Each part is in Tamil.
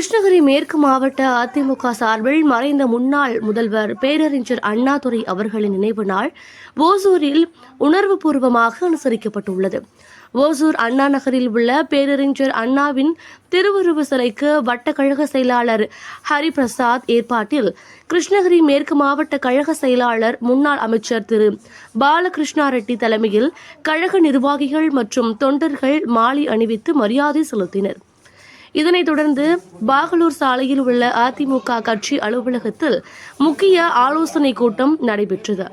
கிருஷ்ணகிரி மேற்கு மாவட்ட அதிமுக சார்பில் மறைந்த முன்னாள் முதல்வர் பேரறிஞர் அண்ணாதுரை அவர்களின் நினைவு நாள் ஓசூரில் உணர்வுபூர்வமாக அனுசரிக்கப்பட்டுள்ளது. ஓசூர் அண்ணா நகரில் உள்ள பேரறிஞர் அண்ணாவின் திருவுருவ சிலைக்கு வட்ட கழக செயலாளர் ஹரிபிரசாத் ஏற்பாட்டில் கிருஷ்ணகிரி மேற்கு மாவட்ட கழக செயலாளர் முன்னாள் அமைச்சர் திரு பாலகிருஷ்ணா ரெட்டி தலைமையில் கழக நிர்வாகிகள் மற்றும் தொண்டர்கள் மாலை அணிவித்து மரியாதை செலுத்தினர். இதனைத் தொடர்ந்து பாகலூர் சாலையில் உள்ள அதிமுக கட்சி அலுவலகத்தில் முக்கிய ஆலோசனை கூட்டம் நடைபெற்றது.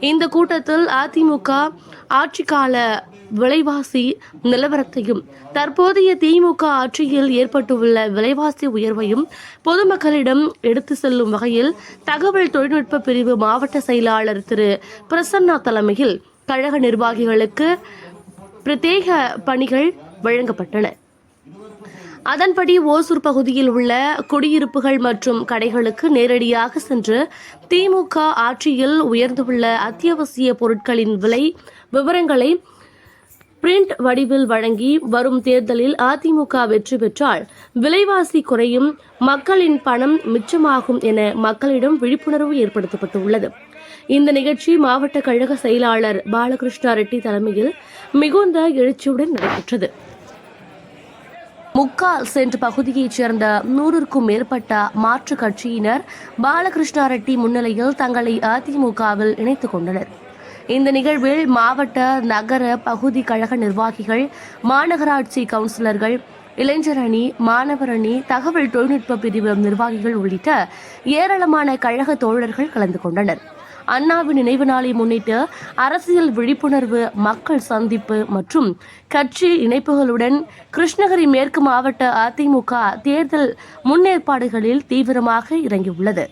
இந்த கூட்டத்தில் அதிமுக ஆட்சிக்கால விலைவாசி நிலவரத்தையும் தற்போதைய திமுக ஆட்சியில் ஏற்பட்டுள்ள விலைவாசி உயர்வையும் பொதுமக்களிடம் எடுத்து செல்லும் வகையில் தகவல் தொழில்நுட்ப பிரிவு மாவட்ட செயலாளர் திரு பிரசன்னா தலைமையில் கழக நிர்வாகிகளுக்கு பிரத்யேக பணிகள் வழங்கப்பட்டன. அதன்படி ஓசூர் பகுதியில் உள்ள குடியிருப்புகள் மற்றும் கடைகளுக்கு நேரடியாக சென்று திமுக ஆட்சியில் உயர்ந்துள்ள அத்தியாவசிய பொருட்களின் விலை விவரங்களை பிரிண்ட் வடிவில் வழங்கி வரும் தேர்தலில் அதிமுக வெற்றி பெற்றால் விலைவாசி குறையும், மக்களின் பணம் மிச்சமாகும் என மக்களிடம் விழிப்புணர்வு ஏற்படுத்தப்பட்டுள்ளது. இந்த நிகழ்ச்சி மாவட்ட கழக செயலாளர் பாலகிருஷ்ணா ரெட்டி தலைமையில் மிகுந்த எழுச்சியுடன் நடைபெற்றது. முக்கால் சென்ட் பகுதியைச் சேர்ந்த 100க்கும் மேற்பட்ட மாற்றுக் கட்சியினர் பாலகிருஷ்ணா ரெட்டி முன்னிலையில் தங்களை அதிமுகவில் இணைத்துக் கொண்டனர். இந்த நிகழ்வில் மாவட்ட நகர பகுதி கழக நிர்வாகிகள், மாநகராட்சி கவுன்சிலர்கள், இளைஞர் அணி, மாணவர் அணி, தகவல் தொழில்நுட்ப பிரிவு நிர்வாகிகள் உள்ளிட்ட ஏராளமான கழக தோழர்கள் கலந்து கொண்டனர். அண்ணாவின் நினைவு நாளை முன்னிட்டு அரசியல் விழிப்புணர்வு, மக்கள் சந்திப்பு மற்றும் கட்சி இணைப்புகளுடன் கிருஷ்ணகிரி மேற்கு மாவட்ட அதிமுக தேர்தல் முன்னேற்பாடுகளில் தீவிரமாக இறங்கியுள்ளது.